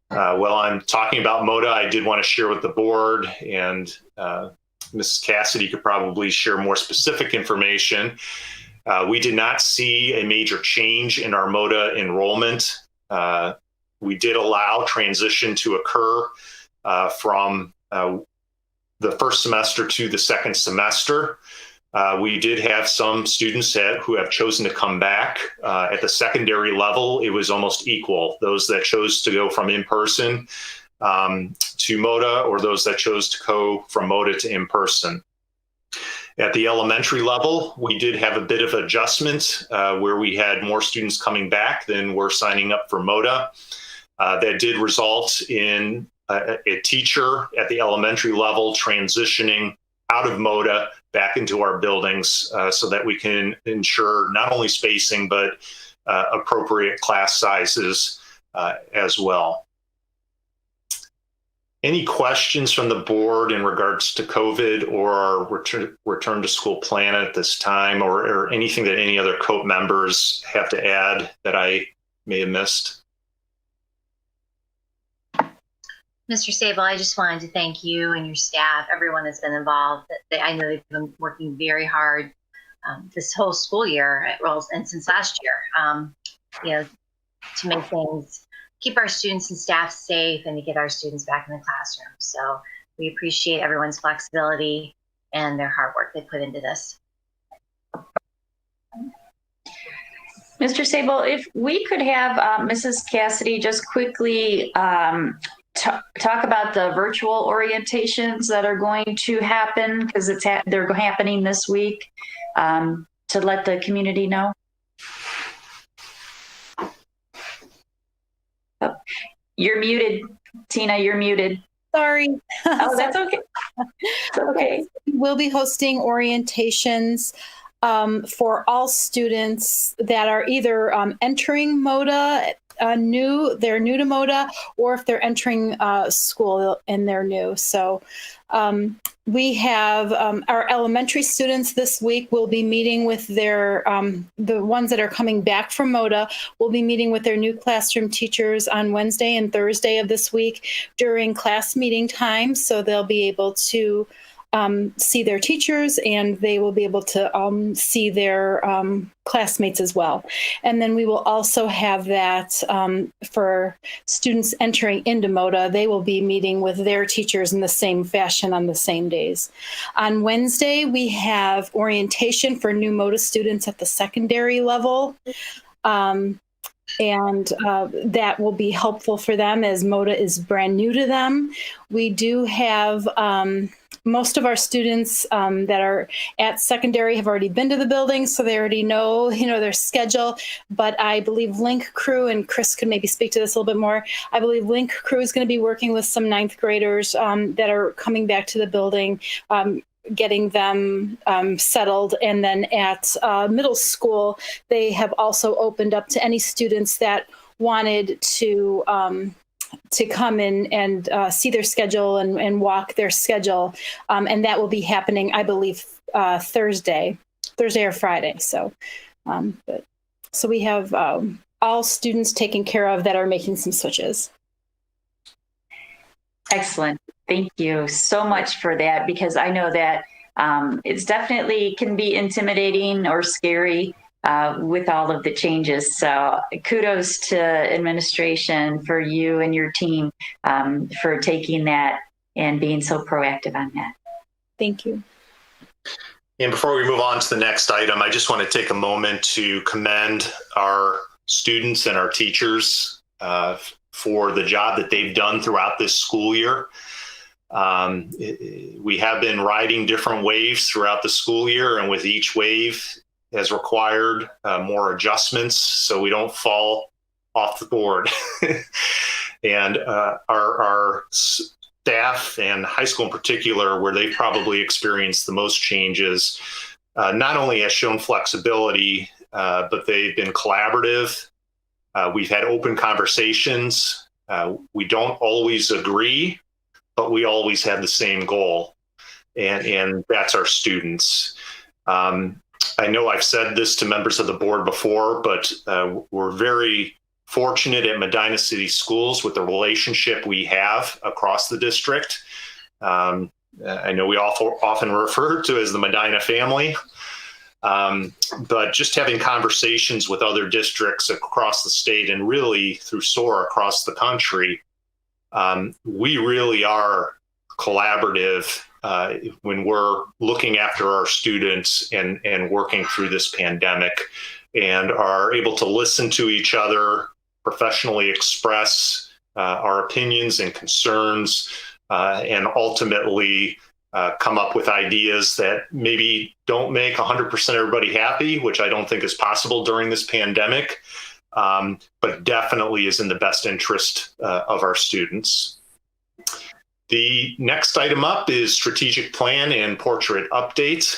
While I'm talking about MODA, I did want to share with the board, and Mrs. Cassidy could probably share more specific information. We did not see a major change in our MODA enrollment. We did allow transition to occur from the first semester to the second semester. We did have some students who have chosen to come back. At the secondary level, it was almost equal. Those that chose to go from in-person to MODA, or those that chose to go from MODA to in-person. At the elementary level, we did have a bit of adjustment where we had more students coming back than were signing up for MODA. That did result in a teacher at the elementary level transitioning out of MODA back into our buildings so that we can ensure not only spacing, but appropriate class sizes as well. Any questions from the board in regards to COVID or our return to school plan at this time, or anything that any other COPE members have to add that I may have missed? Mr. Sable, I just wanted to thank you and your staff, everyone that's been involved. I know they've been working very hard this whole school year, and since last year, to make things, keep our students and staff safe and to get our students back in the classroom. So we appreciate everyone's flexibility and their hard work they put into this. Mr. Sable, if we could have Mrs. Cassidy just quickly talk about the virtual orientations that are going to happen, because they're happening this week, to let the community know. Oh, you're muted, Tina, you're muted. Sorry. Oh, that's okay. Okay. We'll be hosting orientations for all students that are either entering MODA, they're new to MODA, or if they're entering school and they're new. So we have our elementary students this week will be meeting with their, the ones that are coming back from MODA will be meeting with their new classroom teachers on Wednesday and Thursday of this week during class meeting time. So they'll be able to see their teachers, and they will be able to see their classmates as well. And then we will also have that for students entering into MODA. They will be meeting with their teachers in the same fashion on the same days. On Wednesday, we have orientation for new MODA students at the secondary level. And that will be helpful for them as MODA is brand new to them. We do have most of our students that are at secondary have already been to the building, so they already know, their schedule. But I believe Link Crew, and Chris could maybe speak to this a little bit more, I believe Link Crew is going to be working with some ninth graders that are coming back to the building, getting them settled. And then at middle school, they have also opened up to any students that wanted to come in and see their schedule and walk their schedule. And that will be happening, I believe, Thursday or Friday. So, so we have all students taken care of that are making some switches. Excellent. Thank you so much for that, because I know that it's definitely can be intimidating or scary with all of the changes. So kudos to administration, for you and your team for taking that and being so proactive on that. Thank you. And before we move on to the next item, I just want to take a moment to commend our students and our teachers for the job that they've done throughout this school year. We have been riding different waves throughout the school year, and with each wave has required more adjustments so we don't fall off the board. And our staff, and high school in particular, where they've probably experienced the most changes, not only has shown flexibility, but they've been collaborative. We've had open conversations. We don't always agree, but we always have the same goal, and that's our students. I know I've said this to members of the board before, but we're very fortunate at Medina City Schools with the relationship we have across the district. I know we often refer to as the Medina family, but just having conversations with other districts across the state and really through SOAR across the country, we really are collaborative when we're looking after our students and working through this pandemic, and are able to listen to each other, professionally express our opinions and concerns, and ultimately come up with ideas that maybe don't make 100% everybody happy, which I don't think is possible during this pandemic, but definitely is in the best interest of our students. The next item up is strategic plan and portrait update.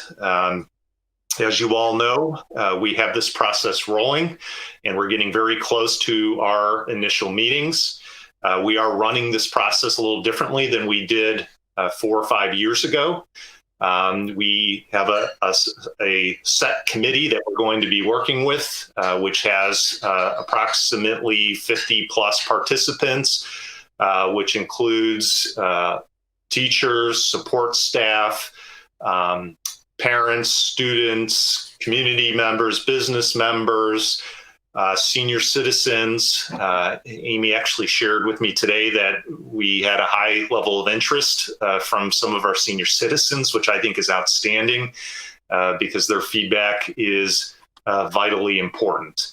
As you all know, we have this process rolling, and we're getting very close to our initial meetings. We are running this process a little differently than we did 4 or 5 years ago. We have a set committee that we're going to be working with, which has approximately 50 plus participants, which includes teachers, support staff, parents, students, community members, business members, senior citizens. Amy actually shared with me today that we had a high level of interest from some of our senior citizens, which I think is outstanding because their feedback is vitally important.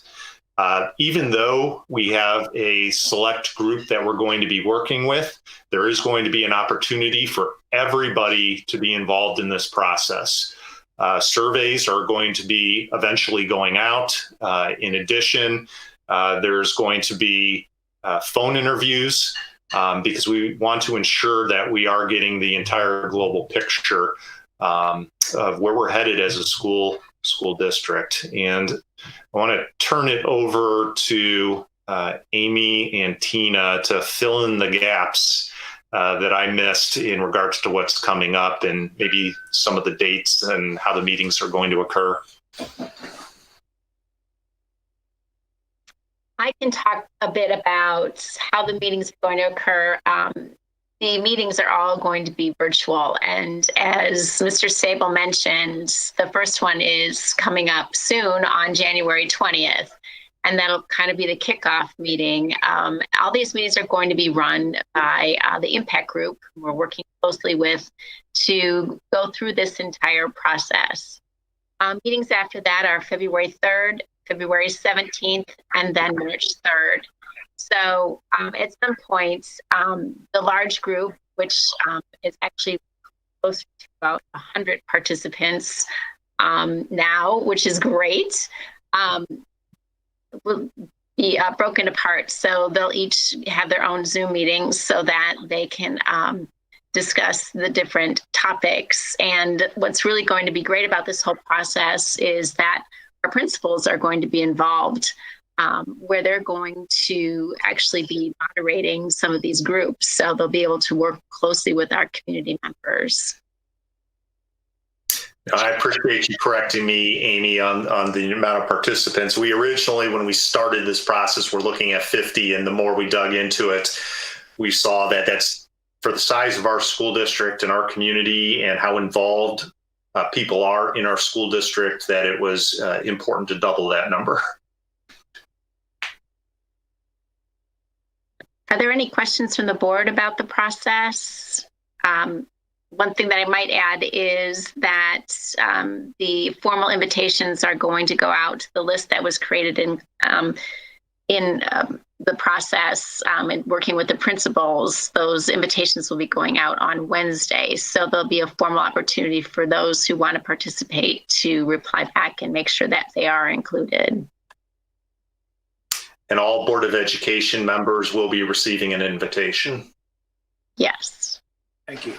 Even though we have a select group that we're going to be working with, there is going to be an opportunity for everybody to be involved in this process. Surveys are going to be eventually going out. In addition, there's going to be phone interviews because we want to ensure that we are getting the entire global picture of where we're headed as a school district. And I want to turn it over to Amy and Tina to fill in the gaps that I missed in regards to what's coming up and maybe some of the dates and how the meetings are going to occur. I can talk a bit about how the meetings are going to occur. The meetings are all going to be virtual. And as Mr. Sable mentioned, the first one is coming up soon on January 20th. And that'll kind of be the kickoff meeting. All these meetings are going to be run by the Impact Group we're working closely with to go through this entire process. Meetings after that are February 3rd, February 17th, and then March 3rd. So at some point, the large group, which is actually close to about 100 participants now, which is great, will be broken apart. So they'll each have their own Zoom meetings so that they can discuss the different topics. And what's really going to be great about this whole process is that our principals are going to be involved, where they're going to actually be moderating some of these groups. So they'll be able to work closely with our community members. I appreciate you correcting me, Amy, on the amount of participants. We originally, when we started this process, we're looking at 50, and the more we dug into it, we saw that that's for the size of our school district and our community and how involved people are in our school district, that it was important to double that number. Are there any questions from the board about the process? One thing that I might add is that the formal invitations are going to go out. The list that was created in the process and working with the principals, those invitations will be going out on Wednesday. So there'll be a formal opportunity for those who want to participate to reply back and make sure that they are included. And all Board of Education members will be receiving an invitation. Yes. Thank you.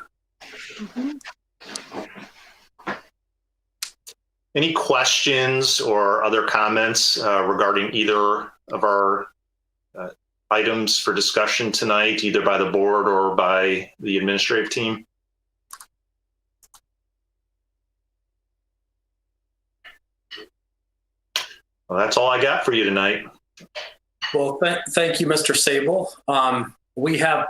Mm-hmm. Any questions or other comments regarding either of our items for discussion tonight, either by the board or by the administrative team? Well, that's all I got for you tonight. Well, thank you, Mr. Sable. We have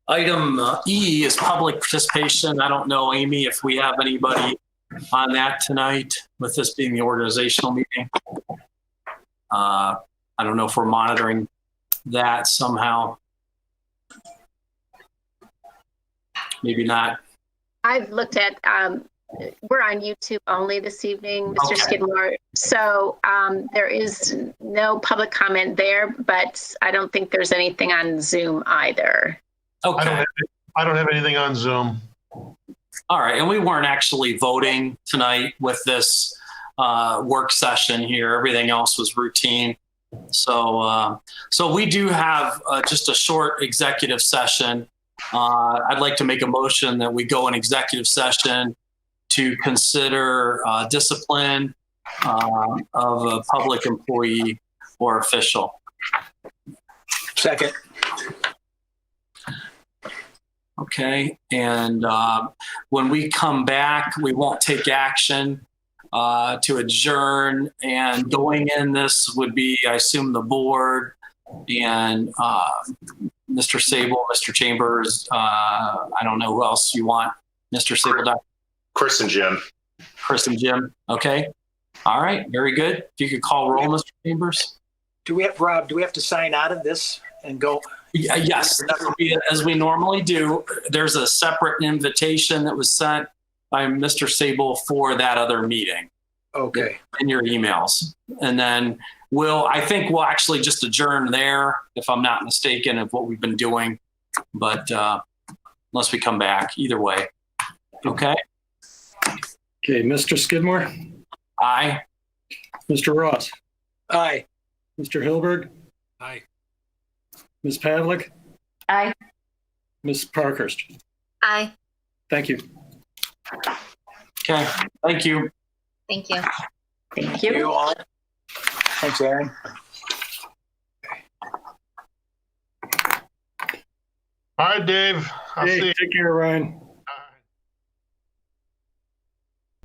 item E is public participation. I don't know, Amy, if we have anybody on that tonight, with this being the organizational meeting. I don't know if we're monitoring that somehow. Maybe not. I've looked at, we're on YouTube only this evening, Mr. Okay. Skidmore. So there is no public comment there, but I don't think there's anything on Zoom either. Okay. I don't have anything on Zoom. All right, and we weren't actually voting tonight with this work session here. Everything else was routine. So we do have just a short executive session. I'd like to make a motion that we go in executive session to consider discipline of a public employee or official. Second. Okay, and when we come back, we won't take action to adjourn, and going in this would be, I assume, the board and Mr. Sable, Mr. Chambers, I don't know who else you want. Mr. Sable, Chris and Jim. Chris and Jim. Okay. All right. Very good. If you could call roll, Mr. Chambers. Rob, do we have to sign out of this and go? Yes, that would be as we normally do. There's a separate invitation that was sent by Mr. Sable for that other meeting. Okay. In your emails. And then I think we'll actually just adjourn there, if I'm not mistaken, of what we've been doing. But unless we come back, either way. Okay. Okay, Mr. Skidmore, Aye. Mr. Ross, Aye. Mr. Hilberg, Aye. Ms. Pavlik, Aye. Ms. Parkhurst. Aye. Thank you. Okay. Thank you. Thank you. Thank You you. all. Thanks, Aaron. All right, Dave. I'll Hey, see you. take care, Ryan.